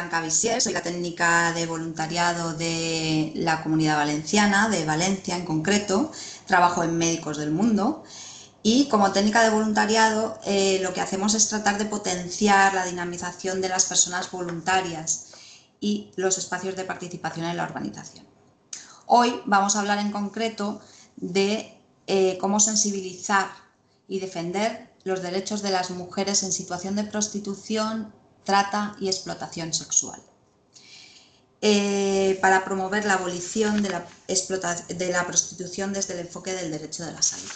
Blanca Visier, soy la técnica de voluntariado de la Comunidad Valenciana, de Valencia en concreto, trabajo en Médicos del Mundo y como técnica de voluntariado lo que hacemos es tratar de potenciar la dinamización de las personas voluntarias y los espacios de participación en la organización. Hoy vamos a hablar en concreto de cómo sensibilizar y defender los derechos de las mujeres en situación de prostitución, trata y explotación sexual. Para promover la abolición de la prostitución desde el enfoque del derecho de la salud.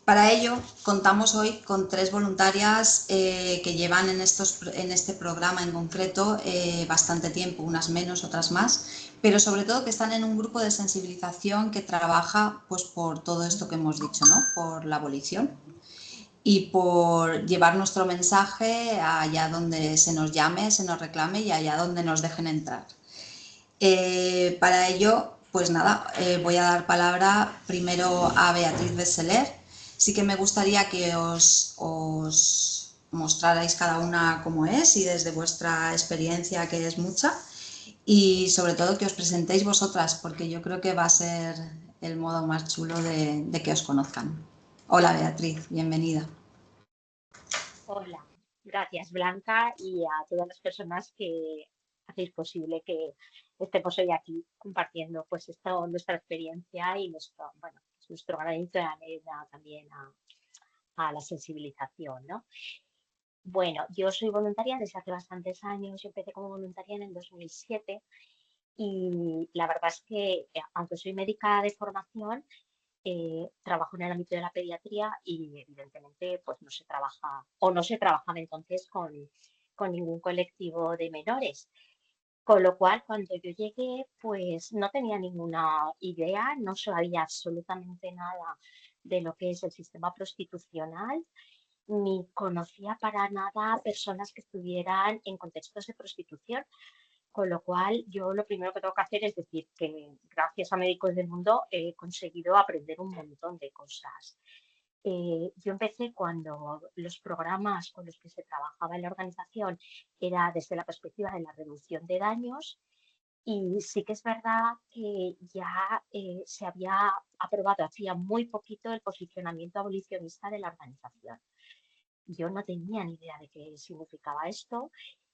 Para ello, contamos hoy con 3 voluntarias que llevan en este programa en concreto bastante tiempo, unas menos, otras más, pero sobre todo que están en un grupo de sensibilización que trabaja pues, por todo esto que hemos dicho, ¿no? Por la abolición y por llevar nuestro mensaje allá donde se nos llame, se nos reclame y allá donde nos dejen entrar. Para ello, pues nada, voy a dar palabra primero a Beatriz Besseler. Sí que me gustaría que os mostrarais cada una cómo es y desde vuestra experiencia, que es mucha, y sobre todo que os presentéis vosotras, porque yo creo que va a ser el modo más chulo de que os conozcan. Hola Beatriz, bienvenida. Hola, gracias Blanca y a todas las personas que hacéis posible que estemos hoy aquí compartiendo pues nuestra experiencia y nuestro granito de arena también a la sensibilización, ¿no? Bueno, yo soy voluntaria desde hace bastantes años, yo empecé como voluntaria en el 2007 y la verdad es que aunque soy médica de formación, trabajo en el ámbito de la pediatría y evidentemente pues no se trabaja o no se trabajaba entonces con ningún colectivo de menores. Con lo cual, cuando yo llegué, pues no tenía ninguna idea, no sabía absolutamente nada de lo que es el sistema prostitucional, ni conocía para nada personas que estuvieran en contextos de prostitución. Con lo cual, yo lo primero que tengo que hacer es decir que gracias a Médicos del Mundo he conseguido aprender un montón de cosas. Yo empecé cuando los programas con los que se trabajaba en la organización era desde la perspectiva de la reducción de daños y sí que es verdad que ya se había aprobado hacía muy poquito el posicionamiento abolicionista de la organización. Yo no tenía ni idea de qué significaba esto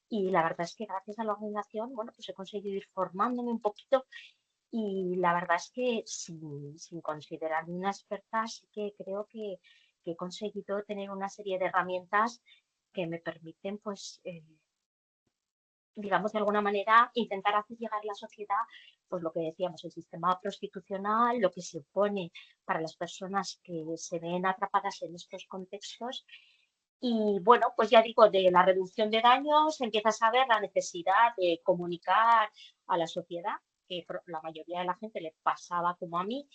y la verdad es que gracias a la organización, bueno, pues he conseguido ir formándome un poquito y la verdad es que sin considerarme una experta, sí que creo que he conseguido tener una serie de herramientas que me permiten, pues, digamos, de alguna manera intentar hacer llegar a la sociedad, pues lo que decíamos, el sistema prostitucional, lo que se opone para las personas que se ven atrapadas en estos contextos y bueno, pues ya digo, de la reducción de daños empiezas a ver la necesidad de comunicar a la sociedad, que la mayoría de la gente le pasaba como a mí,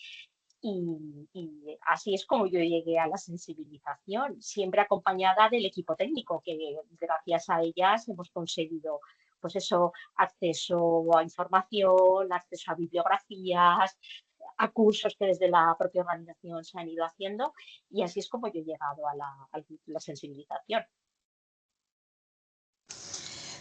y así es como yo llegué a la sensibilización, siempre acompañada del equipo técnico, que gracias a ellas hemos conseguido, pues eso, acceso a información, acceso a bibliografías, a cursos que desde la propia organización se han ido haciendo y así es como yo he llegado a la sensibilización.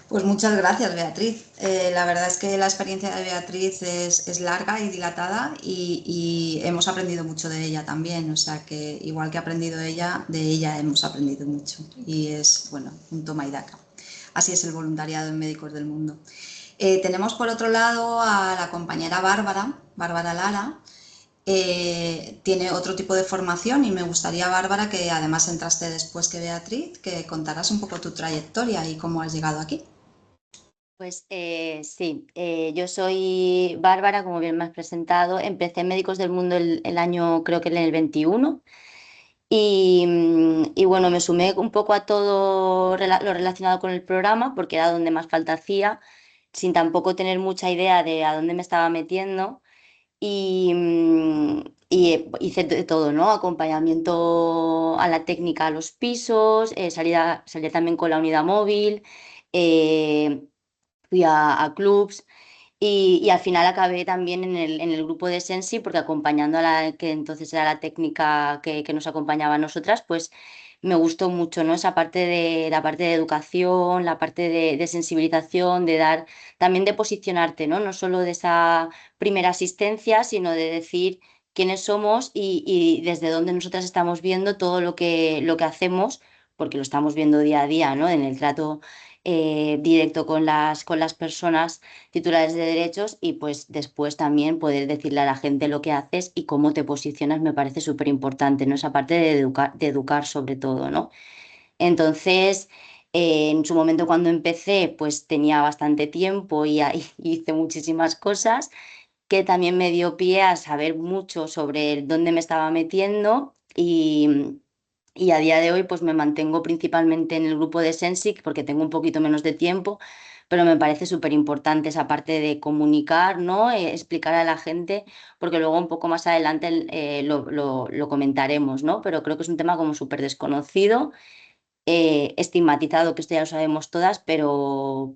Pues muchas gracias, Beatriz. La verdad es que la experiencia de Beatriz es larga y dilatada y hemos aprendido mucho de ella también. O sea que igual que ha aprendido ella, de ella hemos aprendido mucho. Y es, bueno, un toma y daca. Así es el voluntariado en Médicos del Mundo. Tenemos por otro lado a la compañera Bárbara Lara. Tiene otro tipo de formación y me gustaría, Bárbara, que además entraste después que Beatriz, que contaras un poco tu trayectoria y cómo has llegado aquí. Pues sí, yo soy Bárbara, como bien me has presentado. Empecé en Médicos del Mundo el año, creo que en el 21. Y bueno, me sumé un poco a todo lo relacionado con el programa, porque era donde más falta hacía, sin tampoco tener mucha idea de a dónde me estaba metiendo. Y hice de todo, ¿no? Acompañamiento a la técnica a los pisos, salí también con la unidad móvil. eh, Fui a clubs y al final acabé también en el grupo de Sensi porque acompañando a la que entonces era la técnica que nos acompañaba a nosotras, pues me gustó mucho, ¿no? Esa parte de la parte de educación, la parte de sensibilización, de dar, también de posicionarte, ¿no? No solo de esa primera asistencia, sino de decir quiénes somos y desde dónde nosotras estamos viendo todo lo que hacemos, porque lo estamos viendo día a día, ¿no? En el trato directo con las personas titulares de derechos y pues después también poder decirle a la gente lo que haces y cómo te posicionas me parece súper importante, ¿no? Esa parte de educar sobre todo, ¿no? Entonces, en su momento cuando empecé, pues tenía bastante tiempo y ahí hice muchísimas cosas que también me dio pie a saber mucho sobre dónde me estaba metiendo y a día de hoy pues me mantengo principalmente en el grupo de Sensic porque tengo un poquito menos de tiempo, pero me parece súper importante esa parte de comunicar, ¿no? Explicar a la gente, porque luego un poco más adelante lo comentaremos, ¿no? Pero creo que es un tema como súper desconocido, estigmatizado, que esto ya lo sabemos todas, pero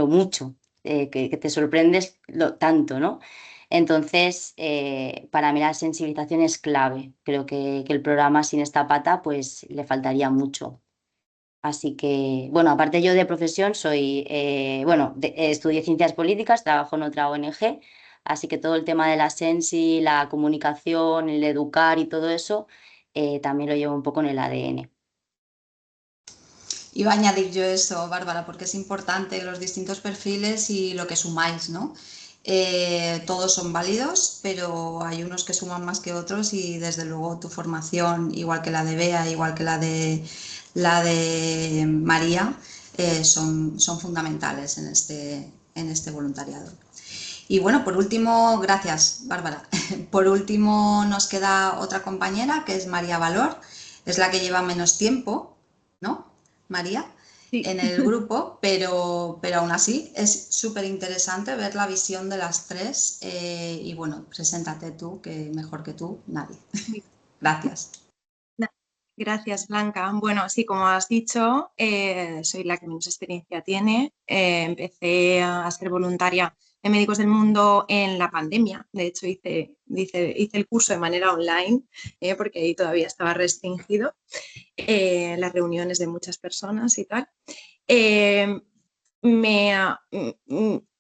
mucho, que te sorprendes tanto, ¿no? Entonces, para mí la sensibilización es clave. Creo que el programa sin esta pata, pues le faltaría mucho. Así que, bueno, aparte yo de profesión soy, bueno, estudié ciencias políticas, trabajo en otra ONG, así que todo el tema de la sensi, la comunicación, el educar y todo eso, también lo llevo un poco en el ADN. Iba a añadir yo eso, Bárbara, porque es importante los distintos perfiles y lo que sumáis, ¿no? Todos son válidos, pero hay unos que suman más que otros y desde luego tu formación, igual que la de Bea, igual que la de María, son fundamentales en este voluntariado. Y bueno, por último, gracias, Bárbara. Por último, nos queda otra compañera que es María Valor, es la que lleva menos tiempo, ¿no? María, Sí. en el grupo, pero aún así es súper interesante ver la visión de las tres y bueno, preséntate tú, que mejor que tú, nadie. Gracias. Gracias, Blanca. Bueno, sí, como has dicho, soy la que menos experiencia tiene. Empecé a ser voluntaria en Médicos del Mundo en la pandemia. De hecho, hice el curso de manera online porque ahí todavía estaba restringido las reuniones de muchas personas y tal. Eh, me,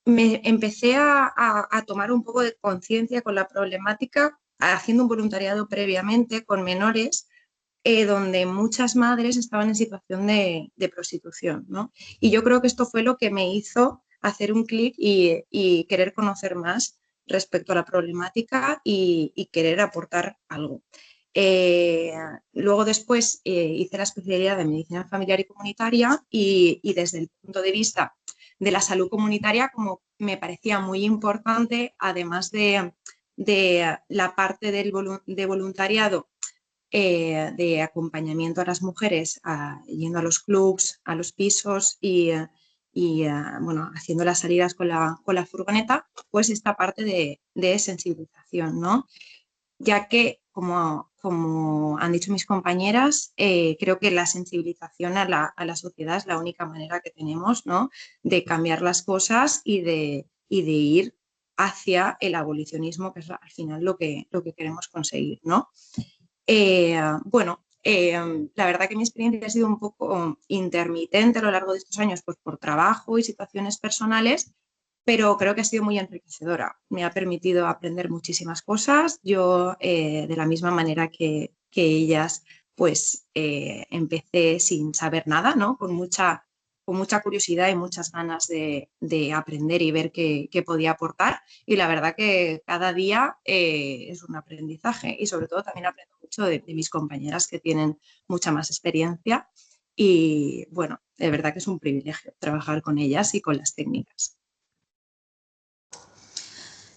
me empecé a tomar un poco de conciencia con la problemática haciendo un voluntariado previamente con menores donde muchas madres estaban en situación de prostitución, ¿no? Y yo creo que esto fue lo que me hizo hacer un clic y querer conocer más respecto a la problemática y querer aportar algo. Eh, Luego después hice la especialidad de medicina familiar y comunitaria y desde el punto de vista de la salud comunitaria como me parecía muy importante, además de la parte de voluntariado de acompañamiento a las mujeres, yendo a los clubs, a los pisos bueno, haciendo las salidas con la furgoneta, pues esta parte de sensibilización, ¿no? Ya que, como han dicho mis compañeras, creo que la sensibilización a la sociedad es la única manera que tenemos, ¿no? De cambiar las cosas y de ir hacia el abolicionismo, que es al final lo que queremos conseguir, ¿no? Bueno, la verdad que mi experiencia ha sido un poco intermitente a lo largo de estos años, pues por trabajo y situaciones personales, pero creo que ha sido muy enriquecedora. Me ha permitido aprender muchísimas cosas. Yo, de la misma manera que ellas, pues empecé sin saber nada, ¿no? Con mucha curiosidad y muchas ganas de aprender y ver qué podía aportar. Y la verdad que cada día es un aprendizaje y sobre todo también aprendo mucho de mis compañeras que tienen mucha más experiencia. Y bueno, de verdad que es un privilegio trabajar con ellas y con las técnicas.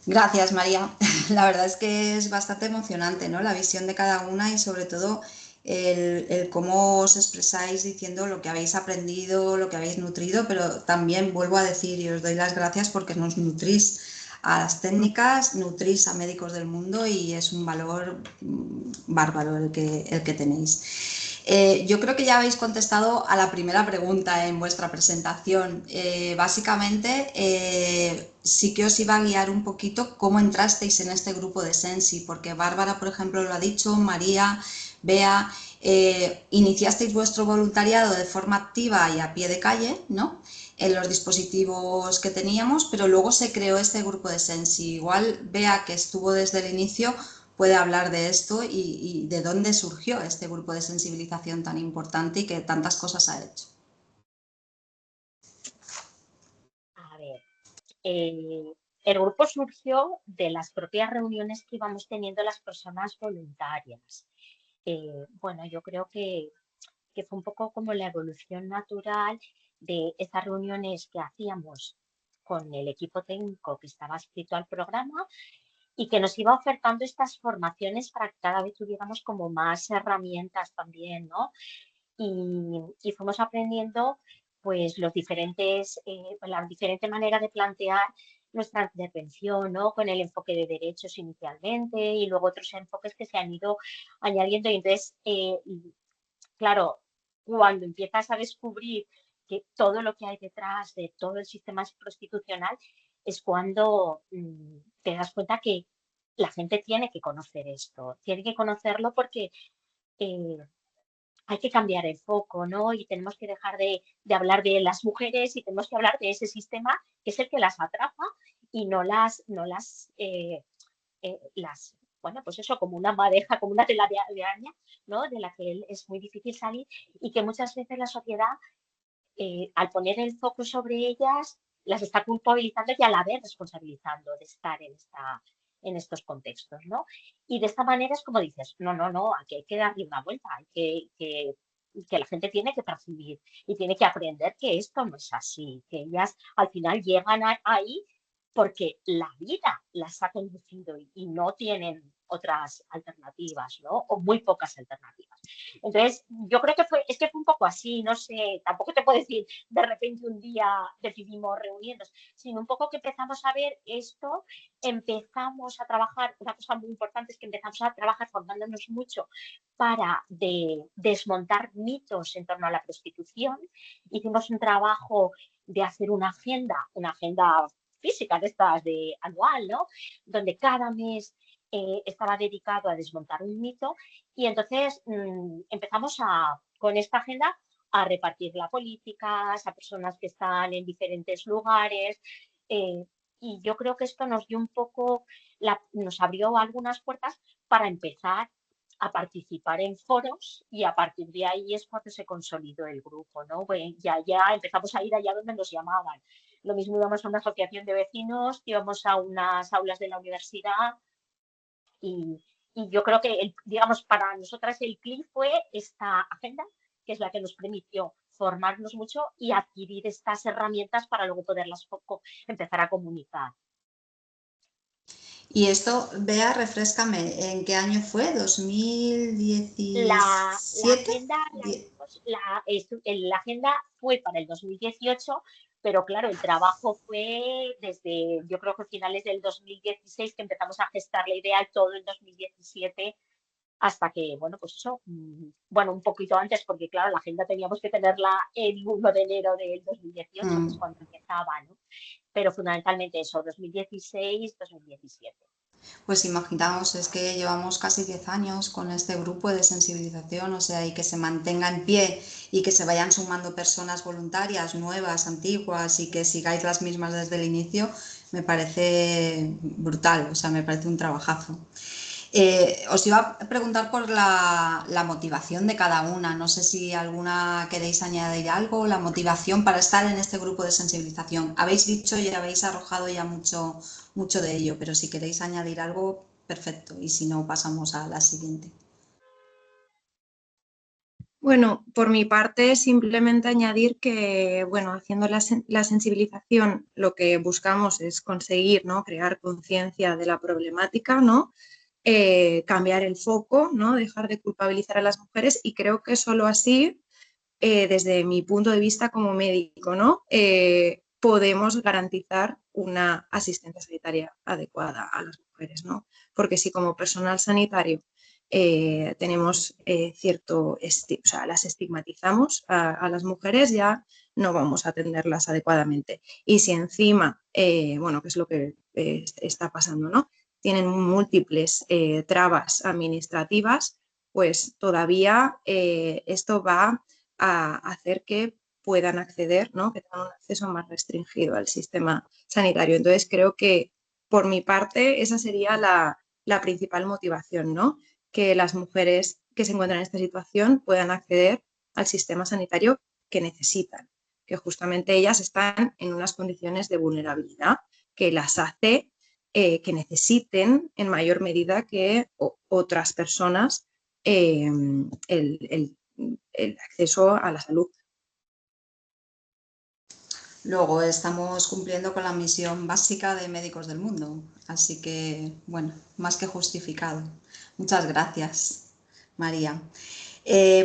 Gracias, María. La verdad es que es bastante emocionante, ¿no? La visión de cada una y sobre todo el cómo os expresáis diciendo lo que habéis aprendido, lo que habéis nutrido, pero también vuelvo a decir y os doy las gracias porque nos nutrís a las técnicas, nutrís a Médicos del Mundo y es un valor bárbaro el que tenéis. Yo creo que ya habéis contestado a la primera pregunta en vuestra presentación. Básicamente, sí que os iba a guiar un poquito cómo entrasteis en este grupo de Sensi, porque Bárbara, por ejemplo, lo ha dicho, María, Bea, iniciasteis vuestro voluntariado de forma activa y a pie de calle, ¿no?, en los dispositivos que teníamos, pero luego se creó este grupo de Sensi. Igual Bea, que estuvo desde el inicio, puede hablar de esto y de dónde surgió este grupo de sensibilización tan importante y que tantas cosas ha hecho. A ver, el grupo surgió de las propias reuniones que íbamos teniendo las personas voluntarias. Bueno, yo creo que fue un poco como la evolución natural de esas reuniones que hacíamos con el equipo técnico que estaba adscrito al programa y que nos iba ofertando estas formaciones para que cada vez tuviéramos como más herramientas también, ¿no? Y fuimos aprendiendo pues la diferente manera de plantear nuestra intervención, ¿no?, con el enfoque de derechos inicialmente y luego otros enfoques que se han ido añadiendo. Y entonces, claro, cuando empiezas a descubrir que todo lo que hay detrás de todo el sistema prostitucional es cuando te das cuenta que la gente tiene que conocer esto, tiene que conocerlo porque hay que cambiar el foco, ¿no? Y tenemos que dejar de hablar de las mujeres y tenemos que hablar de ese sistema que es el que las atrapa y no las bueno, pues eso, como una madeja, como una tela de araña, ¿no?, de la que es muy difícil salir y que muchas veces la sociedad, al poner el foco sobre ellas, las está culpabilizando y a la vez responsabilizando de estar en estos contextos, ¿no? Y de esta manera es como dices, no, aquí hay que darle una vuelta, hay que la gente tiene que percibir y tiene que aprender que esto no es así, que ellas al final llegan ahí porque la vida las ha conducido y no tienen otras alternativas, ¿no? O muy pocas alternativas. Entonces, yo creo que fue un poco así, no sé, tampoco te puedo decir, de repente un día decidimos reunirnos, sino un poco que empezamos a ver esto, empezamos a trabajar, una cosa muy importante es que empezamos a trabajar formándonos mucho para desmontar mitos en torno a la prostitución. Hicimos un trabajo de hacer una agenda física de estas de anual, ¿no?, donde cada mes estaba dedicado a desmontar un mito y entonces empezamos con esta agenda a repartirla a políticas, a personas que están en diferentes lugares y yo creo que esto nos dio un poco, nos abrió algunas puertas para empezar a participar en foros y a partir de ahí es cuando se consolidó el grupo, ¿no? Pues ya empezamos a ir allá donde nos llamaban. Lo mismo íbamos a una asociación de vecinos, íbamos a unas aulas de la universidad y yo creo que, digamos, para nosotras el clic fue esta agenda, que es la que nos permitió formarnos mucho y adquirir estas herramientas para luego poderlas empezar a comunicar. Y esto, Bea, refréscame, ¿en qué año fue? ¿2017? La agenda fue para el 2018, pero claro, el trabajo fue desde, yo creo que finales del 2016 que empezamos a gestar la idea y todo el 2017 hasta que, bueno, pues eso, bueno, un poquito antes, porque claro, la agenda teníamos que tenerla el 1 de enero del 2018, que es cuando empezaba, ¿no? Pero fundamentalmente eso, 2016, 2017. Pues imaginaos, es que llevamos casi 10 años con este grupo de sensibilización, o sea, y que se mantenga en pie y que se vayan sumando personas voluntarias, nuevas, antiguas, y que sigáis las mismas desde el inicio, me parece brutal, o sea, me parece un trabajazo. Os iba a preguntar por la motivación de cada una, no sé si alguna queréis añadir algo, la motivación para estar en este grupo de sensibilización. Habéis dicho y habéis arrojado ya mucho de ello, pero si queréis añadir algo, perfecto, y si no, pasamos a la siguiente. Bueno, por mi parte, simplemente añadir que, bueno, haciendo la sensibilización, lo que buscamos es conseguir, ¿no?, crear conciencia de la problemática, ¿no?, cambiar el foco, ¿no?, dejar de culpabilizar a las mujeres, y creo que solo así, desde mi punto de vista como médico, ¿no?, podemos garantizar una asistencia sanitaria adecuada a las mujeres, ¿no? Porque si como personal sanitario tenemos cierto, o sea, las estigmatizamos a las mujeres, ya no vamos a atenderlas adecuadamente. Y si encima, bueno, que es lo que está pasando, ¿no?, tienen múltiples trabas administrativas, pues todavía esto va a hacer que puedan acceder, ¿no? Que tengan un acceso más restringido al sistema sanitario. Entonces creo que por mi parte esa sería la principal motivación, ¿no? Que las mujeres que se encuentran en esta situación puedan acceder al sistema sanitario que necesitan, que justamente ellas están en unas condiciones de vulnerabilidad que las hace que necesiten en mayor medida que otras personas el acceso a la salud. Luego estamos cumpliendo con la misión básica de Médicos del Mundo, así que, bueno, más que justificado. Muchas gracias, María.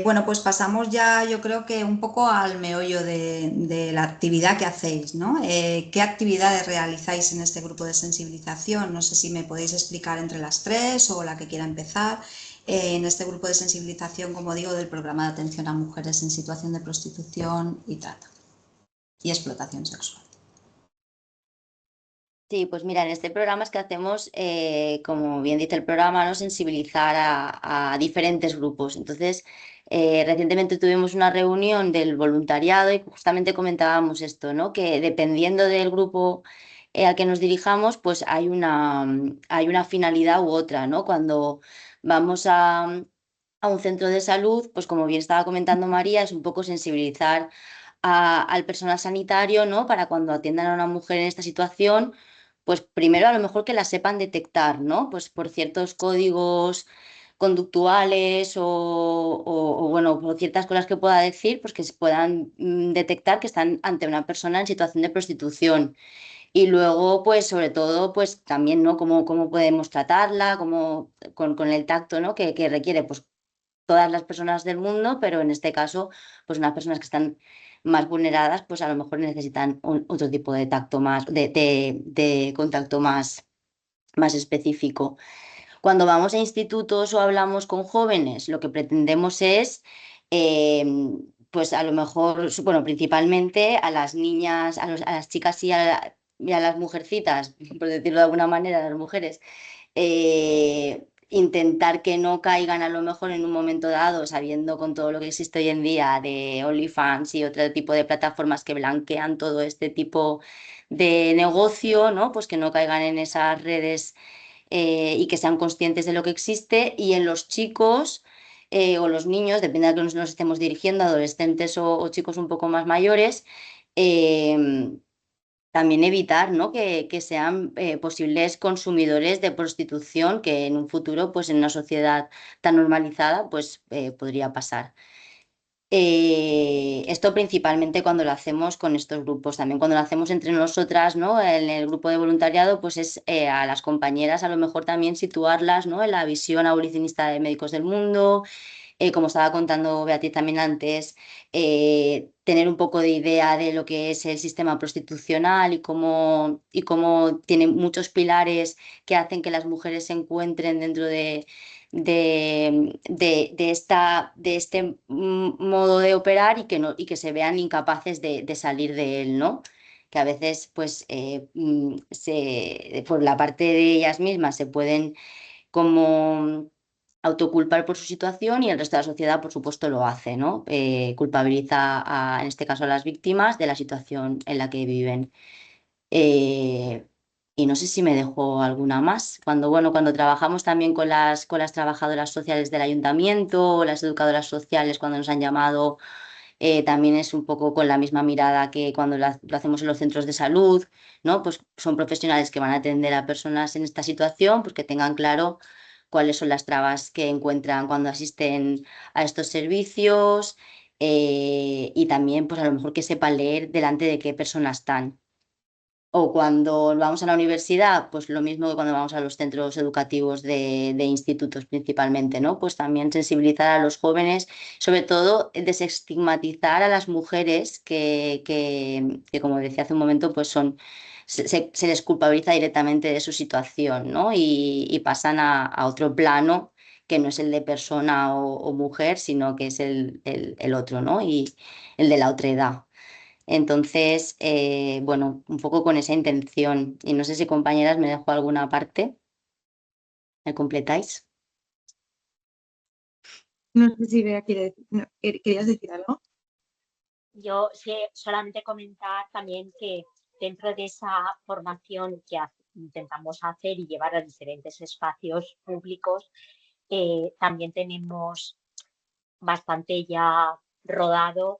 Bueno, pues pasamos ya, yo creo que un poco al meollo de la actividad que hacéis, ¿no? ¿Qué actividades realizáis en este grupo de sensibilización? No sé si me podéis explicar entre las tres o la que quiera empezar. En este grupo de sensibilización, como digo, del programa de atención a mujeres en situación de prostitución y trata y explotación sexual. Sí, pues mira, en este programa es que hacemos, como bien dice el programa, ¿no? Sensibilizar a diferentes grupos. Entonces, recientemente tuvimos una reunión del voluntariado y justamente comentábamos esto, ¿no? Que dependiendo del grupo al que nos dirijamos, pues hay una finalidad u otra, ¿no? Cuando vamos a un centro de salud, pues como bien estaba comentando María, es un poco sensibilizar al personal sanitario, ¿no? Para cuando atiendan a una mujer en esta situación, pues primero a lo mejor que la sepan detectar, ¿no? Pues por ciertos códigos conductuales o, bueno, por ciertas cosas que pueda decir, pues que se puedan detectar que están ante una persona en situación de prostitución. Y luego, pues sobre todo, pues también, ¿no? Cómo podemos tratarla, con el tacto, ¿no? Que requiere, pues todas las personas del mundo, pero en este caso, pues unas personas que están más vulneradas, pues a lo mejor necesitan otro tipo de tacto más, de contacto más específico. Cuando vamos a institutos o hablamos con jóvenes, lo que pretendemos es, eh, pues a lo mejor, bueno, principalmente a las niñas, a las chicas y a las mujercitas, por decirlo de alguna manera, a las mujeres, intentar que no caigan a lo mejor en un momento dado, sabiendo con todo lo que existe hoy en día de OnlyFans y otro tipo de plataformas que blanquean todo este tipo de negocio, ¿no? Pues que no caigan en esas redes y que sean conscientes de lo que existe. Y en los chicos o los niños, depende de a qué nos estemos dirigiendo, adolescentes o chicos un poco más mayores, también evitar, ¿no? que sean posibles consumidores de prostitución, que en un futuro, pues en una sociedad tan normalizada, pues podría pasar. Esto principalmente cuando lo hacemos con estos grupos, también cuando lo hacemos entre nosotras, ¿no? En el grupo de voluntariado, pues es a las compañeras a lo mejor también situarlas, ¿no? En la visión abolicionista de Médicos del Mundo, como estaba contando Beatriz también antes, tener un poco de idea de lo que es el sistema prostitucional y cómo tiene muchos pilares que hacen que las mujeres se encuentren dentro de este modo de operar y que se vean incapaces de salir de él, ¿no? Que a veces, pues, por la parte de ellas mismas se pueden como autoculpar por su situación y el resto de la sociedad, por supuesto, lo hace, ¿no? Culpabiliza, en este caso, a las víctimas de la situación en la que viven. Eh, y no sé si me dejo alguna más. Cuando trabajamos también con las trabajadoras sociales del ayuntamiento o las educadoras sociales, cuando nos han llamado, también es un poco con la misma mirada que cuando lo hacemos en los centros de salud, ¿no? Pues son profesionales que van a atender a personas en esta situación, pues que tengan claro cuáles son las trabas que encuentran cuando asisten a estos servicios y también, pues a lo mejor que sepan leer delante de qué personas están. O cuando vamos a la universidad, pues lo mismo que cuando vamos a los centros educativos de institutos principalmente, ¿no? Pues también sensibilizar a los jóvenes, sobre todo desestigmatizar a las mujeres que como decía hace un momento, pues se les culpabiliza directamente de su situación, ¿no? Y pasan a otro plano que no es el de persona o mujer, sino que es el otro, ¿no? Y el de la otra edad. Entonces, bueno, un poco con esa intención. Y no sé si compañeras me dejo alguna parte. ¿Me completáis? No sé si Bea querías decir algo. Yo sí, solamente comentar también que dentro de esa formación que intentamos hacer y llevar a diferentes espacios públicos, también tenemos bastante ya rodado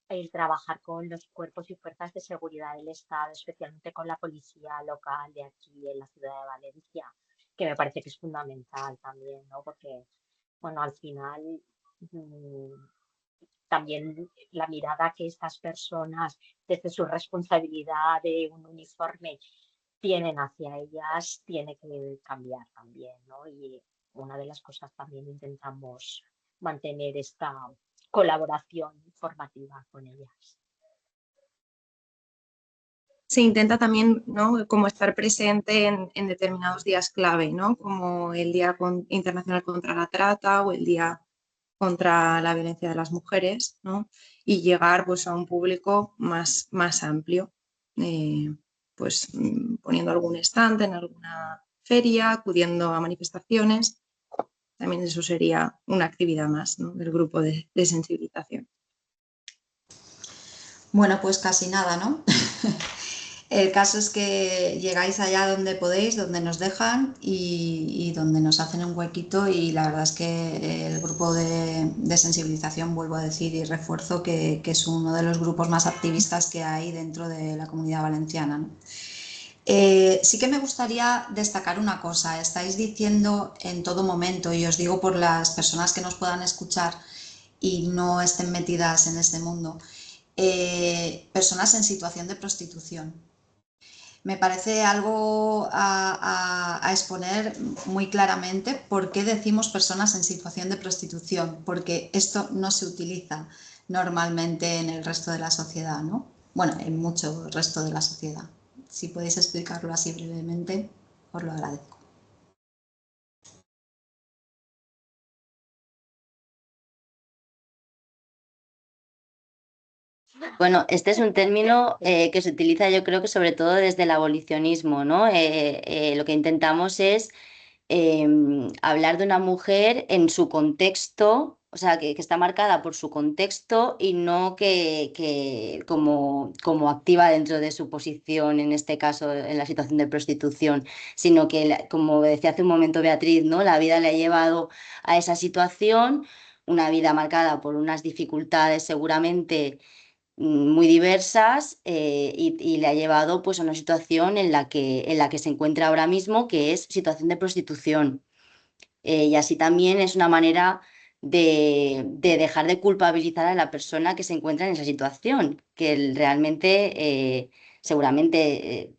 el trabajar con los cuerpos y fuerzas de seguridad del Estado, especialmente con la policía local de aquí en la ciudad de Valencia, que me parece que es fundamental también, ¿no? Porque, bueno, al final mm, también la mirada que estas personas, desde su responsabilidad de un uniforme, tienen hacia ellas, tiene que cambiar también, ¿no? Y una de las cosas también intentamos mantener esta colaboración formativa con ellas. Se intenta también, ¿no?, como estar presente en determinados días clave, ¿no? Como el Día Internacional contra la Trata o el Día contra la Violencia de las Mujeres, ¿no? Y llegar, pues, a un público más amplio, pues poniendo algún stand en alguna feria, acudiendo a manifestaciones. También eso sería una actividad más, ¿no?, del grupo de sensibilización. Bueno, pues casi nada, ¿no? El caso es que llegáis allá donde podéis, donde nos dejan y donde nos hacen un huequito, y la verdad es que el grupo de sensibilización, vuelvo a decir y refuerzo que es uno de los grupos más activistas que hay dentro de la Comunidad Valenciana, ¿no? Sí que me gustaría destacar una cosa. Estáis diciendo en todo momento, y os digo por las personas que nos puedan escuchar y no estén metidas en este mundo, personas en situación de prostitución. Me parece algo a exponer muy claramente por qué decimos personas en situación de prostitución, porque esto no se utiliza normalmente en el resto de la sociedad, ¿no? Bueno, en mucho resto de la sociedad. Si podéis explicarlo así brevemente, os lo agradezco. Bueno, este es un término que se utiliza, yo creo que sobre todo desde el abolicionismo, ¿no? Lo que intentamos es hablar de una mujer en su contexto, o sea, que está marcada por su contexto y no que como activa dentro de su posición, en este caso en la situación de prostitución, sino que, como decía hace un momento Beatriz, ¿no?, la vida le ha llevado a esa situación, una vida marcada por unas dificultades seguramente muy diversas, y le ha llevado, pues, a una situación en la que se encuentra ahora mismo, que es situación de prostitución. Y así también es una manera de dejar de culpabilizar a la persona que se encuentra en esa situación, que realmente seguramente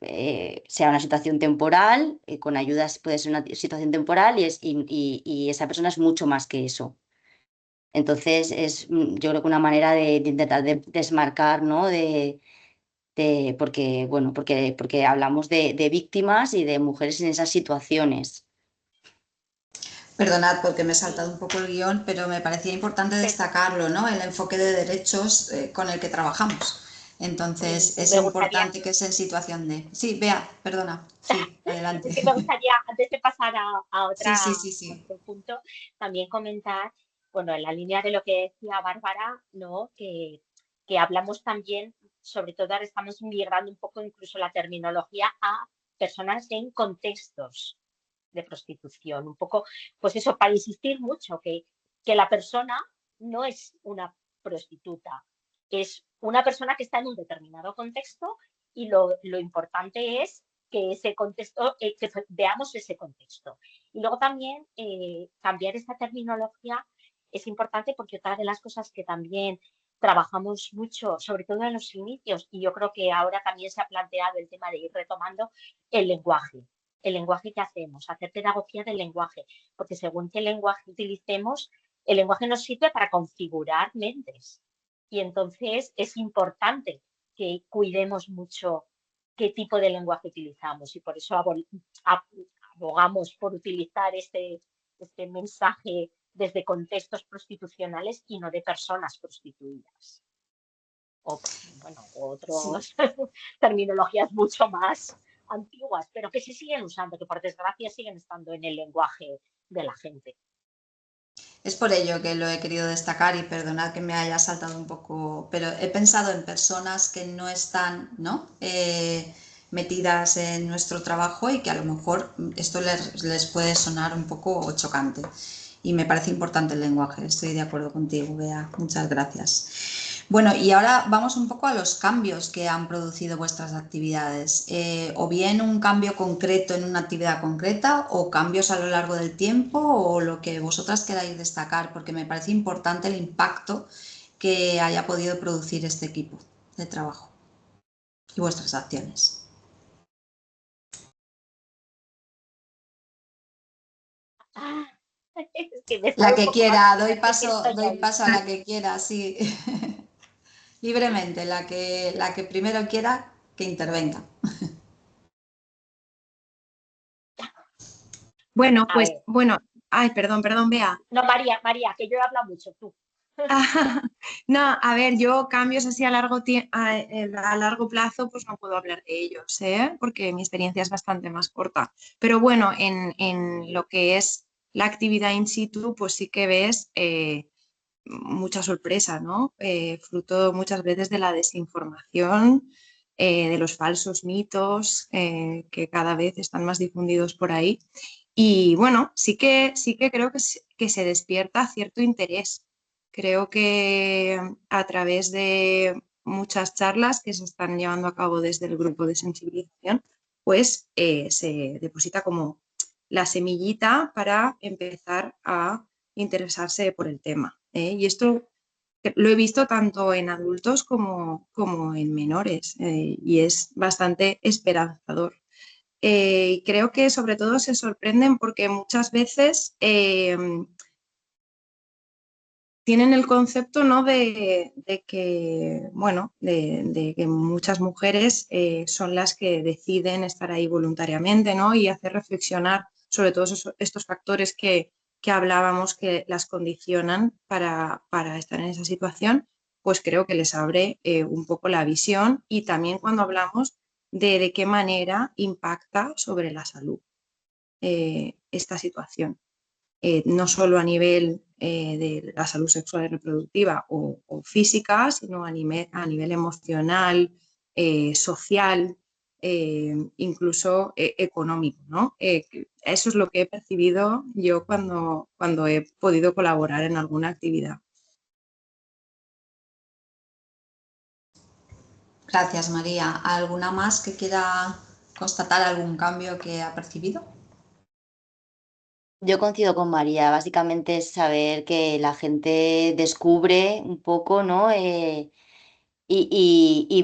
sea una situación temporal, con ayudas puede ser una situación temporal, y esa persona es mucho más que eso. Entonces, yo creo que una manera de intentar desmarcar, ¿no?, porque hablamos de víctimas y de mujeres en esas situaciones. Perdonad porque me he saltado Sí, un poco el guión, pero me parecía importante pero destacarlo, ¿no? El enfoque de derechos con el que trabajamos. Entonces, sí, es me gustaría, importante que es en situación de... Sí, Bea, perdona. Sí, es adelante. que me gustaría, antes de pasar Sí, sí, a sí, sí. otro punto, también comentar, bueno, en la línea de lo que decía Bárbara, ¿no? Que hablamos también, sobre todo ahora estamos migrando un poco incluso la terminología a personas en contextos de prostitución. Un poco, pues eso, para insistir mucho que la persona no es una prostituta, es una persona que está en un determinado contexto y lo importante es que ese contexto, que veamos ese contexto. Y luego también cambiar esta terminología es importante porque otra de las cosas que también trabajamos mucho, sobre todo en los inicios, y yo creo que ahora también se ha planteado el tema de ir retomando el lenguaje que hacemos, hacer pedagogía del lenguaje, porque según qué lenguaje utilicemos, el lenguaje nos sirve para configurar mentes. Y entonces es importante que cuidemos mucho qué tipo de lenguaje utilizamos y por eso abogamos por utilizar este mensaje desde contextos prostitucionales y no de personas prostituidas. O, bueno, Sí. otras terminologías mucho más antiguas, pero que se siguen usando, que por desgracia siguen estando en el lenguaje de la gente. Es por ello que lo he querido destacar y perdonad que me haya saltado un poco, pero he pensado en personas que no están, ¿no? Metidas en nuestro trabajo y que a lo mejor esto les puede sonar un poco chocante. Y me parece importante el lenguaje, estoy de acuerdo contigo, Bea. Muchas gracias. Bueno, y ahora vamos un poco a los cambios que han producido vuestras actividades. O bien un cambio concreto en una actividad concreta, o cambios a lo largo del tiempo, o lo que vosotras queráis destacar, porque me parece importante el impacto que haya podido producir este equipo de trabajo y vuestras acciones. Ah, es que me he La estado un que poco más quiera, porque estoy doy ahí. paso a la que quiera, sí. Libremente, la que primero quiera que intervenga. Bueno, A pues, ver, bueno, ay, perdón, Bea. no, María, que yo he hablado mucho, tú. No, a ver, yo cambios así a largo plazo, pues no puedo hablar de ellos, ¿eh? Porque mi experiencia es bastante más corta. Pero bueno, en lo que es la actividad in situ, pues sí que ves mucha sorpresa, ¿no? Fruto muchas veces de la desinformación, de los falsos mitos que cada vez están más difundidos por ahí. Y bueno, sí que creo que se despierta cierto interés. Creo que a través de muchas charlas que se están llevando a cabo desde el grupo de sensibilización, pues se deposita como la semillita para empezar a interesarse por el tema. Y esto lo he visto tanto en adultos como en menores y es bastante esperanzador. Y creo que sobre todo se sorprenden porque muchas veces tienen el concepto, ¿no? de que, bueno, de que muchas mujeres son las que deciden estar ahí voluntariamente, ¿no? Y hacer reflexionar sobre todos estos factores que hablábamos que las condicionan para estar en esa situación, pues creo que les abre un poco la visión y también cuando hablamos de qué manera impacta sobre la salud esta situación. No solo a nivel de la salud sexual y reproductiva o física, sino a nivel emocional, social, incluso económico, ¿no? Eso es lo que he percibido yo cuando he podido colaborar en alguna actividad. Gracias, María. ¿Alguna más que quiera constatar algún cambio que ha percibido? Yo coincido con María, básicamente es saber que la gente descubre un poco, ¿no? Y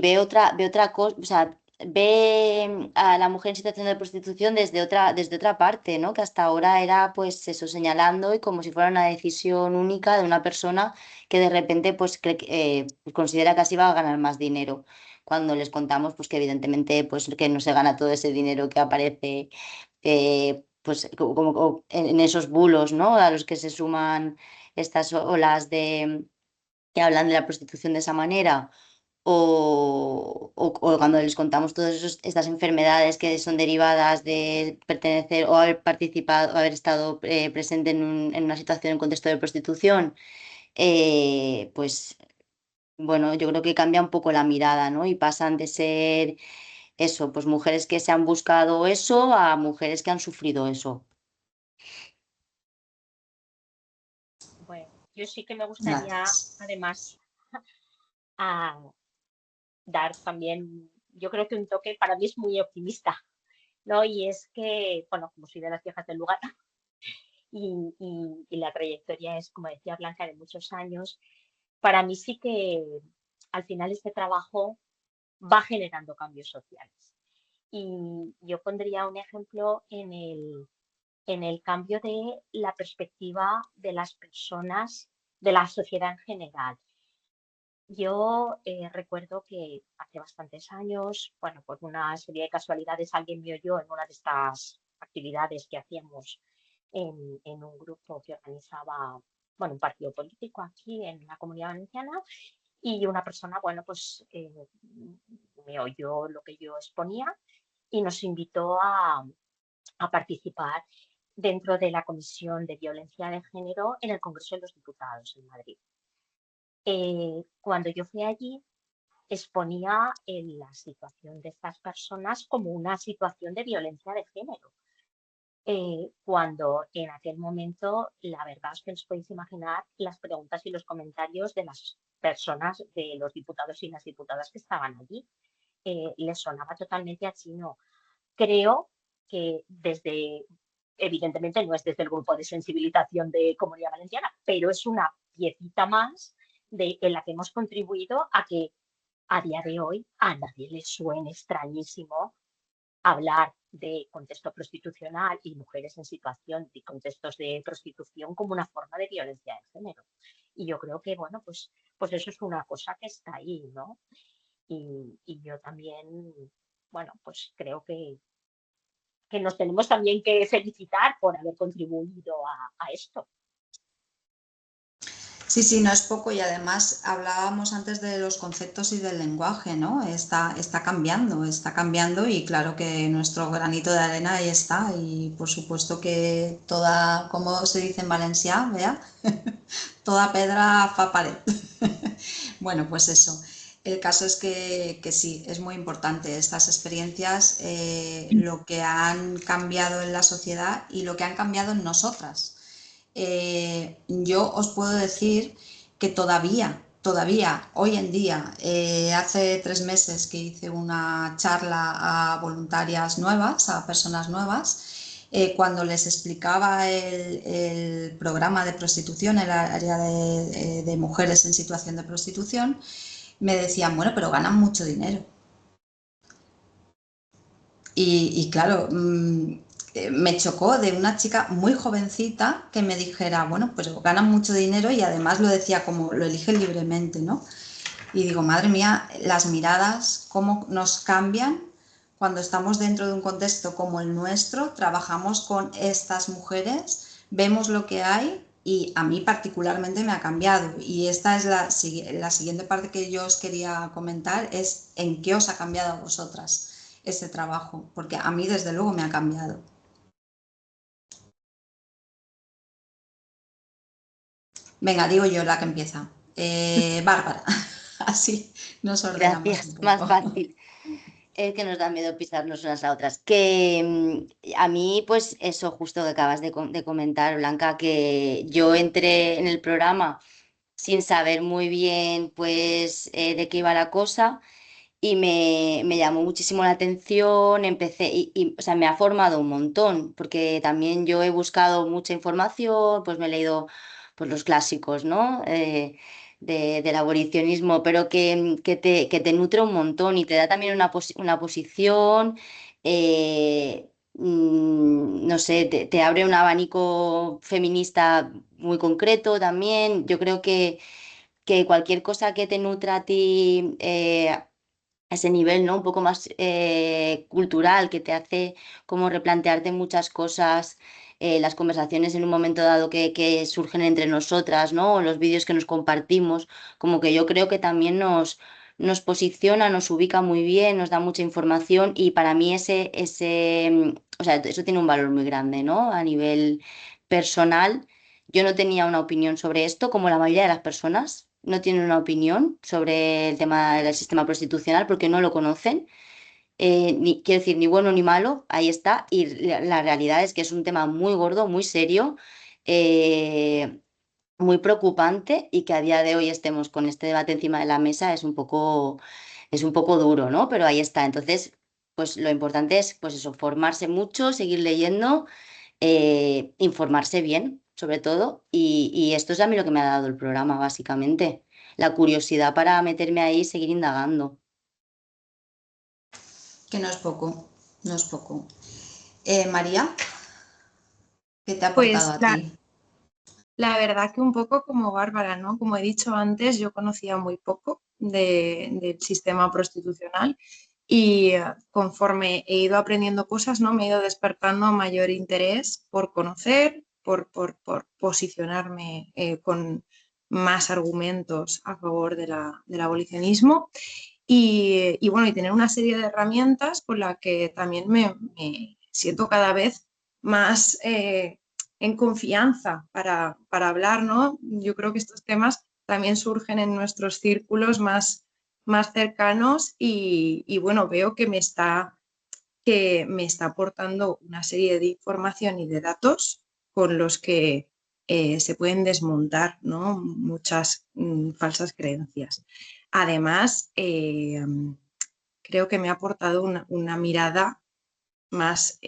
ve otra cosa, o sea, ve a la mujer en situación de prostitución desde otra parte, ¿no? Que hasta ahora era pues eso, señalando y como si fuera una decisión única de una persona que de repente pues pues, considera que así va a ganar más dinero. Cuando les contamos pues que evidentemente pues que no se gana todo ese dinero que aparece pues como en esos bulos, ¿no? A los que se suman estas olas de que hablan de la prostitución de esa manera o cuando les contamos todas estas enfermedades que son derivadas de pertenecer o haber participado, o haber estado presente en una situación en contexto de prostitución, pues bueno, yo creo que cambia un poco la mirada, ¿no? Y pasan de ser eso, pues mujeres que se han buscado eso a mujeres que han sufrido eso. Bueno, yo sí que me gustaría, Gracias. además, a dar también, yo creo que un toque para mí es muy optimista, ¿no? Y es que, bueno, como soy de las viejas del lugar y la trayectoria es, como decía Blanca, de muchos años, para mí sí que al final este trabajo va generando cambios sociales. Y yo pondría un ejemplo en el cambio de la perspectiva de las personas, de la sociedad en general. Yo recuerdo que hace bastantes años, bueno, por una serie de casualidades, alguien me oyó en una de estas actividades que hacíamos en un grupo que organizaba, bueno, un partido político aquí en la Comunidad Valenciana y una persona, bueno, pues me oyó lo que yo exponía y nos invitó a participar. dentro de la Comisión de Violencia de Género en el Congreso de los Diputados en Madrid. Cuando yo fui allí, exponía la situación de estas personas como una situación de violencia de género. Cuando en aquel momento, la verdad es que os podéis imaginar las preguntas y los comentarios de las personas, de los diputados y las diputadas que estaban allí. Les sonaba totalmente a chino. Creo que evidentemente no es desde el grupo de sensibilización de Comunidad Valenciana, pero es una piecita más en la que hemos contribuido a que a día de hoy a nadie le suene extrañísimo hablar de contexto prostitucional y mujeres en situación de contextos de prostitución como una forma de violencia de género. Y yo creo que, bueno, pues eso es una cosa que está ahí, ¿no? Y yo también, bueno, pues creo que nos tenemos también que felicitar por haber contribuido a esto. Sí, sí, no es poco, y además hablábamos antes de los conceptos y del lenguaje, ¿no? Está cambiando y claro que nuestro granito de arena ahí está, y por supuesto que toda, como se dice en valencià, ¿vea? Toda pedra fa pared. Bueno, pues eso. El caso es que sí, es muy importante estas experiencias, lo que han cambiado en la sociedad y lo que han cambiado en nosotras. Yo os puedo decir que todavía, hoy en día, hace 3 meses que hice una charla a voluntarias nuevas, a personas nuevas, cuando les explicaba el programa de prostitución, el área de mujeres en situación de prostitución, me decían, bueno, pero ganan mucho dinero. Y claro, me chocó de una chica muy jovencita que me dijera, bueno, pues ganan mucho dinero, y además lo decía como lo eligen libremente, ¿no? Y digo, madre mía, las miradas, cómo nos cambian cuando estamos dentro de un contexto como el nuestro, trabajamos con estas mujeres, vemos lo que hay, y a mí particularmente me ha cambiado. Y esta es la siguiente parte que yo os quería comentar, es en qué os ha cambiado a vosotras ese trabajo, porque a mí desde luego me ha cambiado. Venga, digo yo la que empieza. Bárbara, así nos ordenamos un Gracias, más poco. fácil. Es que nos da miedo pisarnos unas a otras. Que a mí, pues eso justo que acabas de comentar, Blanca, que yo entré en el programa sin saber muy bien pues de qué iba la cosa, y me llamó muchísimo la atención, empecé o sea, me ha formado un montón, porque también yo he buscado mucha información, pues me he leído pues los clásicos, ¿no? Del abolicionismo, pero que te nutre un montón y te da también una posición, no sé, te abre un abanico feminista muy concreto también. Yo creo que cualquier cosa que te nutra a ti, a ese nivel, ¿no? Un poco más cultural, que te hace como replantearte muchas cosas, las conversaciones en un momento dado que surgen entre nosotras, ¿no? O los vídeos que nos compartimos, como que yo creo que también nos posiciona, nos ubica muy bien, nos da mucha información, y para mí o sea, eso tiene un valor muy grande, ¿no? A nivel personal. Yo no tenía una opinión sobre esto, como la mayoría de las personas no tienen una opinión sobre el tema del sistema prostitucional porque no lo conocen. Quiero decir, ni bueno ni malo, ahí está. Y la realidad es que es un tema muy gordo, muy serio, eh, muy preocupante, y que a día de hoy estemos con este debate encima de la mesa es un poco duro, ¿no? Pero ahí está. Entonces, pues lo importante es, pues eso, formarse mucho, seguir leyendo, informarse bien, sobre todo, y esto es a mí lo que me ha dado el programa, básicamente, la curiosidad para meterme ahí y seguir indagando. Que no es poco, no es poco. María, ¿qué te ha aportado Pues a ti? la verdad que un poco como Bárbara, ¿no? Como he dicho antes, yo conocía muy poco del sistema prostitucional, y conforme he ido aprendiendo cosas, ¿no? Me he ido despertando mayor interés por conocer, por posicionarme con más argumentos a favor del abolicionismo, y bueno, y tener una serie de herramientas con las que también me siento cada vez más en confianza para hablar, ¿no? Yo creo que estos temas también surgen en nuestros círculos más cercanos y bueno, veo que me está aportando una serie de información y de datos con los que se pueden desmontar, ¿no? Muchas falsas creencias. Además, creo que me ha aportado una mirada más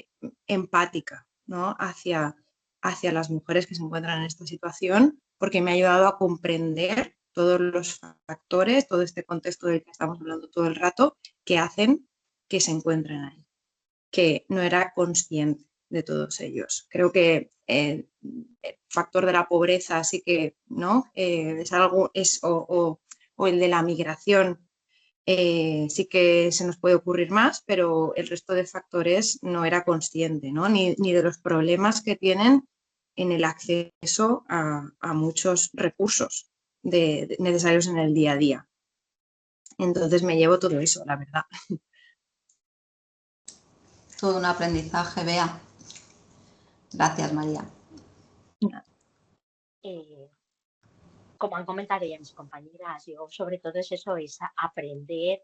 empática, ¿no? hacia las mujeres que se encuentran en esta situación, porque me ha ayudado a comprender todos los factores, todo este contexto del que estamos hablando todo el rato, que hacen que se encuentren ahí, que no era consciente de todos ellos. Creo que el factor de la pobreza sí que, ¿no? Es algo, o el de la migración, sí que se nos puede ocurrir más, pero el resto de factores no era consciente, ¿no? Ni de los problemas que tienen en el acceso a muchos recursos necesarios en el día a día. Entonces me llevo todo eso, la verdad. Todo un aprendizaje, Bea. Gracias, María. Como han comentado ya mis compañeras, yo sobre todo es eso, es aprender,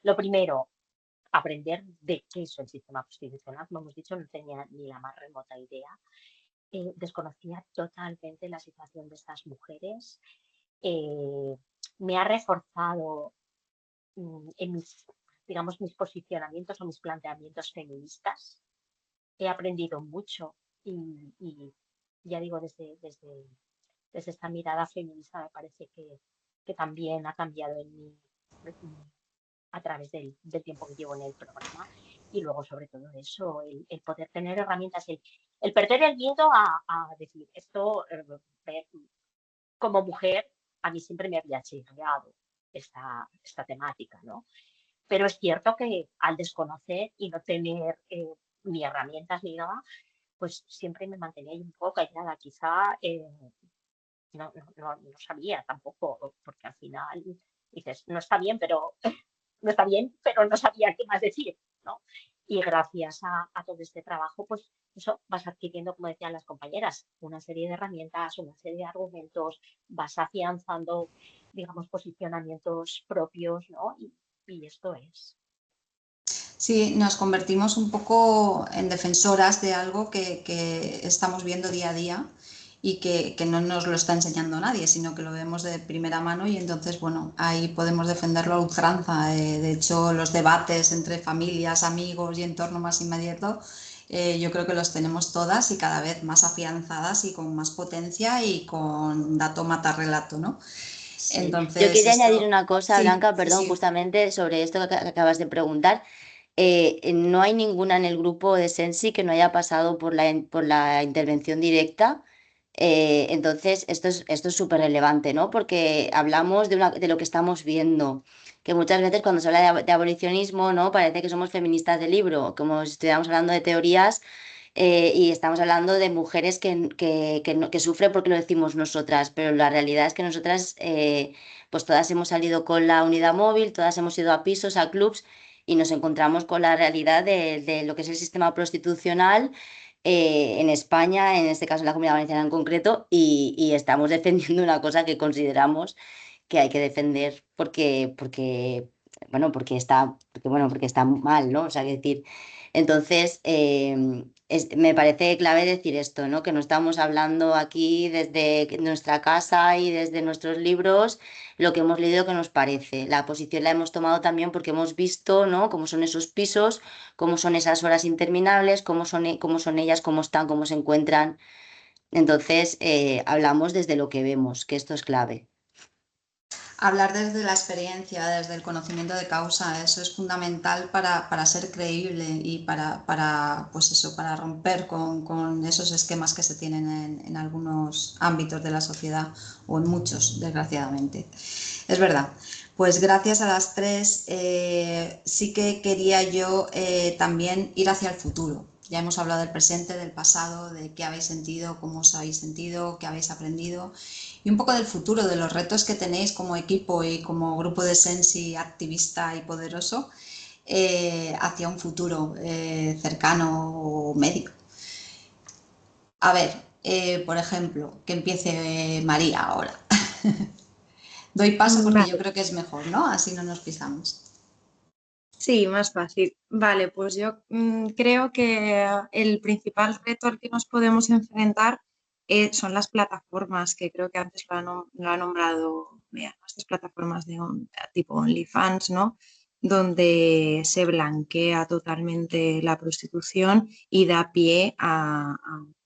lo primero, aprender de qué es el sistema constitucional. Como hemos dicho, no tenía ni la más remota idea. Desconocía totalmente la situación de estas mujeres. Me ha reforzado en mis posicionamientos o mis planteamientos feministas. He aprendido mucho y ya digo, desde esta mirada feminista me parece que también ha cambiado en mí a través del tiempo que llevo en el programa. Y luego, sobre todo eso, el poder tener herramientas, el perder el miedo a decir esto, como mujer, a mí siempre me había chirriado esta temática, ¿no? Pero es cierto que al desconocer y no tener ni herramientas ni nada, pues siempre me mantenía ahí un poco callada. Quizá no sabía tampoco, porque al final dices, no está bien, pero no está bien, pero no sabía qué más decir, ¿no? Y gracias a todo este trabajo, pues eso vas adquiriendo, como decían las compañeras, una serie de herramientas, una serie de argumentos, vas afianzando, digamos, posicionamientos propios, ¿no? Y esto es. Sí, nos convertimos un poco en defensoras de algo que estamos viendo día a día y que no nos lo está enseñando nadie, sino que lo vemos de primera mano y entonces, bueno, ahí podemos defenderlo a ultranza. De hecho, los debates entre familias, amigos y entorno más inmediato, yo creo que los tenemos todas y cada vez más afianzadas y con más potencia y con dato mata relato, ¿no? Sí. Entonces, Yo quería añadir una cosa, sí, Blanca, sí, perdón, sí. justamente sobre esto que acabas de preguntar. No hay ninguna en el grupo de Sensi que no haya pasado por la intervención directa. Entonces, esto es súper relevante, ¿no? Porque hablamos de lo que estamos viendo, que muchas veces cuando se habla de abolicionismo, ¿no? Parece que somos feministas de libro, como si estuviéramos hablando de teorías y estamos hablando de mujeres que sufren porque lo decimos nosotras, pero la realidad es que nosotras, pues todas hemos salido con la unidad móvil, todas hemos ido a pisos, a clubs y nos encontramos con la realidad de lo que es el sistema prostitucional en España, en este caso en la Comunidad Valenciana en concreto, y estamos defendiendo una cosa que consideramos que hay que defender porque está mal, ¿no? O sea, es decir, entonces me parece clave decir esto, ¿no? Que no estamos hablando aquí desde nuestra casa y desde nuestros libros lo que hemos leído que nos parece. La posición la hemos tomado también porque hemos visto, ¿no? Cómo son esos pisos, cómo son esas horas interminables, cómo son ellas, cómo están, cómo se encuentran. Entonces, hablamos desde lo que vemos, que esto es clave. Hablar desde la experiencia, desde el conocimiento de causa, eso es fundamental para ser creíble y pues eso, para romper con esos esquemas que se tienen en algunos ámbitos de la sociedad o en muchos, desgraciadamente. Es verdad. Pues gracias a las tres, sí que quería yo también ir hacia el futuro. Ya hemos hablado del presente, del pasado, de qué habéis sentido, cómo os habéis sentido, qué habéis aprendido y un poco del futuro, de los retos que tenéis como equipo y como grupo de Sensi activista y poderoso hacia un futuro cercano o médico. A ver, por ejemplo, que empiece María ahora. Doy paso porque yo Vale, creo que es mejor, ¿no? Así no nos pisamos. sí, más fácil. Vale, pues yo creo que el principal reto al que nos podemos enfrentar son las plataformas, que creo que antes lo ha nombrado, mira, estas plataformas de tipo OnlyFans, ¿no? Donde se blanquea totalmente la prostitución y da pie a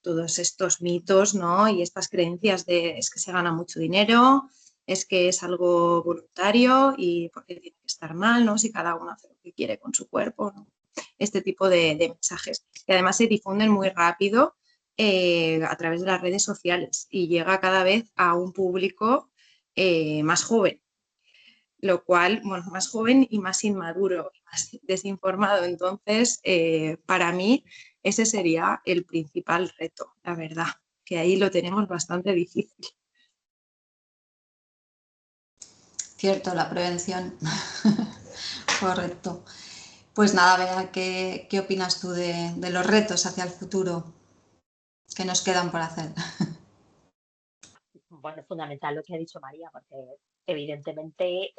todos estos mitos, ¿no? Y estas creencias de es que se gana mucho dinero, es que es algo voluntario y porque tiene que estar mal, ¿no? Si cada uno hace lo que quiere con su cuerpo, ¿no? Este tipo de mensajes. Y además se difunden muy rápido a través de las redes sociales y llega cada vez a un público más joven, lo cual, bueno, más joven y más inmaduro, más desinformado. Entonces, para mí, ese sería el principal reto, la verdad, que ahí lo tenemos bastante difícil. Cierto, la prevención. Correcto. Pues nada, Bea, ¿qué opinas tú de los retos hacia el futuro que nos quedan por hacer? Bueno, fundamental lo que ha dicho María, porque evidentemente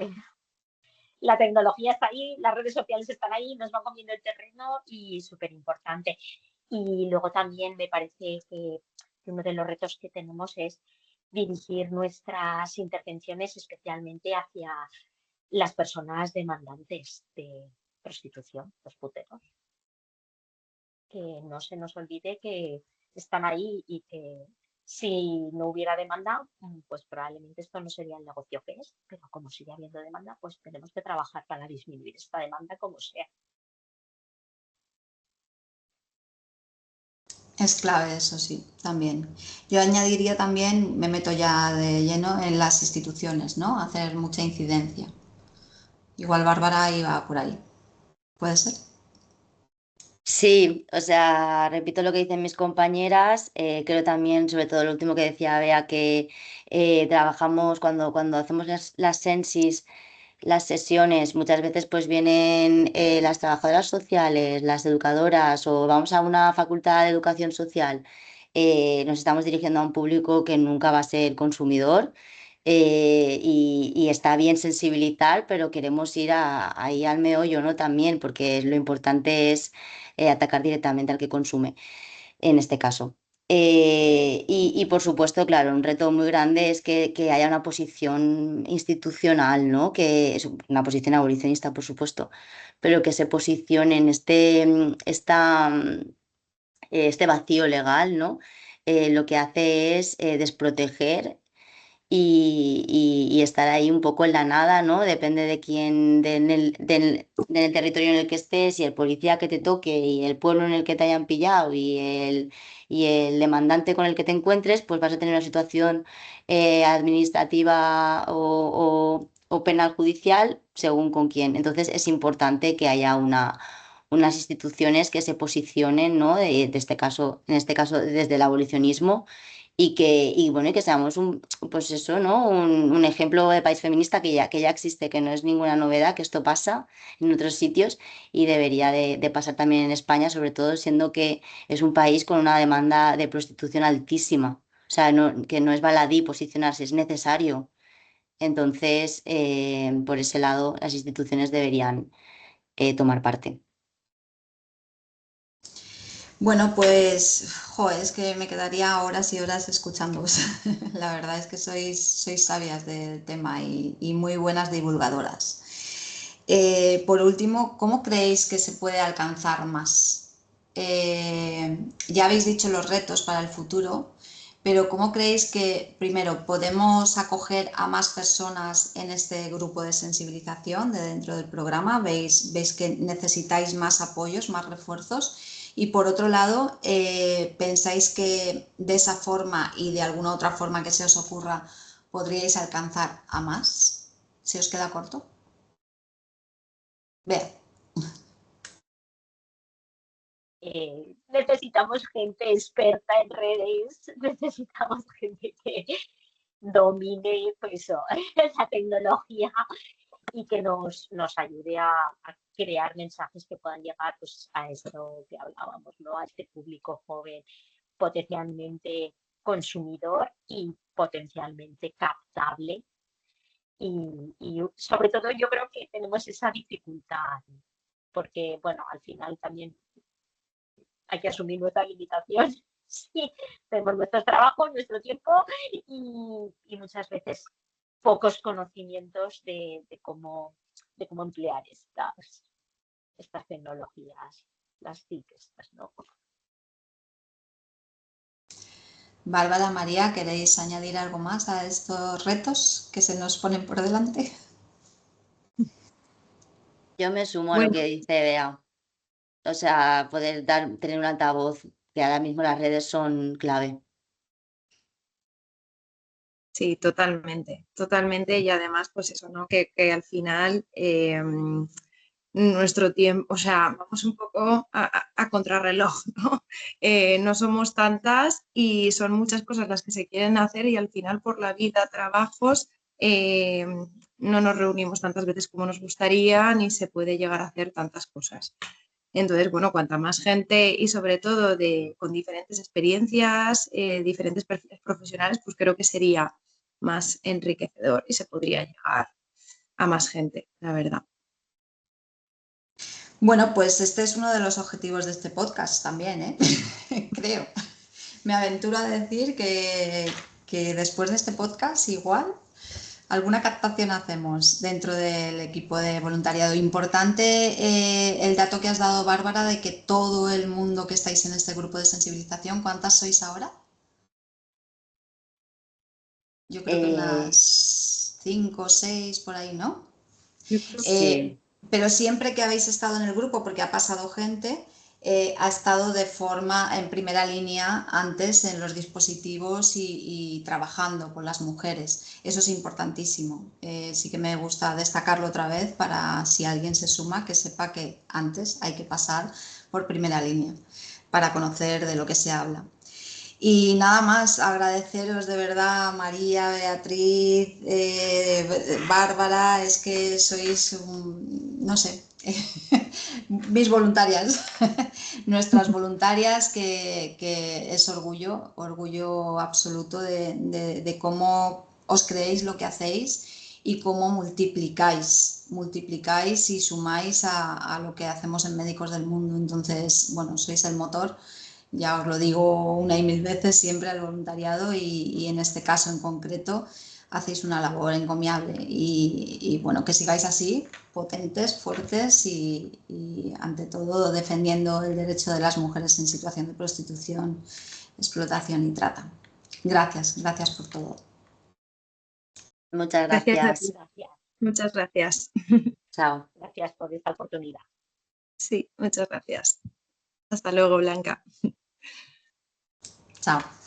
la tecnología está ahí, las redes sociales están ahí, nos van comiendo el terreno y súper importante. Y luego también me parece que uno de los retos que tenemos es dirigir nuestras intervenciones especialmente hacia las personas demandantes de prostitución, los puteros, que no se nos olvide que están ahí y que si no hubiera demanda, pues probablemente esto no sería el negocio que es, pero como sigue habiendo demanda, pues tenemos que trabajar para disminuir esta demanda como sea. Es clave eso, sí, también. Yo añadiría también, me meto ya de lleno en las instituciones, ¿no? Hacer mucha incidencia. Igual Bárbara iba por ahí. ¿Puede ser? Sí, o sea, repito lo que dicen mis compañeras, creo también, sobre todo lo último que decía Bea, que trabajamos cuando hacemos las sensis, las sesiones, muchas veces pues vienen las trabajadoras sociales, las educadoras o vamos a una facultad de educación social, nos estamos dirigiendo a un público que nunca va a ser consumidor. Y está bien sensibilizar, pero queremos ir ahí al meollo, ¿no? También, porque lo importante es atacar directamente al que consume, en este caso. Y, por supuesto, claro, un reto muy grande es que haya una posición institucional, ¿no? Que es una posición abolicionista, por supuesto, pero que se posicione en este vacío legal, ¿no? Lo que hace es desproteger y estar ahí un poco en la nada, ¿no? Depende de quién, del territorio en el que estés y el policía que te toque y el pueblo en el que te hayan pillado y el demandante con el que te encuentres, pues vas a tener una situación administrativa o penal judicial según con quién. Entonces es importante que haya unas instituciones que se posicionen, ¿no? De este caso, en este caso desde el abolicionismo y bueno, y que seamos pues eso, ¿no? Un ejemplo de país feminista que ya existe, que no es ninguna novedad, que esto pasa en otros sitios y debería de pasar también en España, sobre todo siendo que es un país con una demanda de prostitución altísima. O sea, que no es baladí posicionarse, es necesario. Entonces, por ese lado, las instituciones deberían tomar parte. Bueno, pues, joder, es que me quedaría horas y horas escuchándoos. La verdad es que sois sabias del tema y muy buenas divulgadoras. Por último, ¿cómo creéis que se puede alcanzar más? Ya habéis dicho los retos para el futuro, pero ¿cómo creéis que, primero, podemos acoger a más personas en este grupo de sensibilización de dentro del programa? ¿Veis que necesitáis más apoyos, más refuerzos? Y por otro lado, ¿pensáis que de esa forma y de alguna otra forma que se os ocurra podríais alcanzar a más? ¿Se os queda corto? Vea. Necesitamos gente experta en redes, necesitamos gente que domine pues, la tecnología y que nos ayude a crear mensajes que puedan llegar pues, a esto que hablábamos, ¿no? A este público joven, potencialmente consumidor y potencialmente captable. Y sobre todo yo creo que tenemos esa dificultad, porque bueno, al final también hay que asumir nuestra limitación. Sí, tenemos nuestros trabajos, nuestro tiempo y muchas veces pocos conocimientos de cómo emplear estas tecnologías, las TIC estas, ¿no? Bárbara, María, ¿queréis añadir algo más a estos retos que se nos ponen por delante? Yo me sumo a lo Bueno. que dice Bea. O sea, poder tener un altavoz, que ahora mismo las redes son clave. Sí, totalmente, totalmente. Y además, pues eso, ¿no? Que al final nuestro tiempo, o sea, vamos un poco a contrarreloj, ¿no? No somos tantas y son muchas cosas las que se quieren hacer y al final por la vida, trabajos, no nos reunimos tantas veces como nos gustaría ni se puede llegar a hacer tantas cosas. Entonces, bueno, cuanta más gente y sobre todo con diferentes experiencias, diferentes perfiles profesionales, pues creo que sería más enriquecedor y se podría llegar a más gente, la verdad. Bueno, pues este es uno de los objetivos de este podcast también, ¿eh? Creo. Me aventuro a decir que después de este podcast igual alguna captación hacemos dentro del equipo de voluntariado. Importante el dato que has dado, Bárbara, de que todo el mundo que estáis en este grupo de sensibilización, ¿cuántas sois ahora? Yo creo que unas 5 o 6 por ahí, ¿no? Yo creo que Sí. Pero siempre que habéis estado en el grupo, porque ha pasado gente, ha estado de forma en primera línea antes en los dispositivos y trabajando con las mujeres. Eso es importantísimo. Sí que me gusta destacarlo otra vez para si alguien se suma, que sepa que antes hay que pasar por primera línea para conocer de lo que se habla. Y nada más, agradeceros de verdad, María, Beatriz, Bárbara, es que sois, no sé, mis voluntarias, nuestras voluntarias, que es orgullo absoluto de cómo os creéis lo que hacéis y cómo multiplicáis y sumáis a lo que hacemos en Médicos del Mundo. Entonces, bueno, sois el motor. Ya os lo digo una y mil veces siempre al voluntariado y en este caso en concreto hacéis una labor encomiable y bueno, que sigáis así, potentes, fuertes y ante todo defendiendo el derecho de las mujeres en situación de prostitución, explotación y trata. Gracias por todo. Muchas gracias a gracias. ti. Gracias. Muchas gracias. Chao. Gracias por esta oportunidad. Sí, muchas gracias. Hasta luego, Blanca. Chao.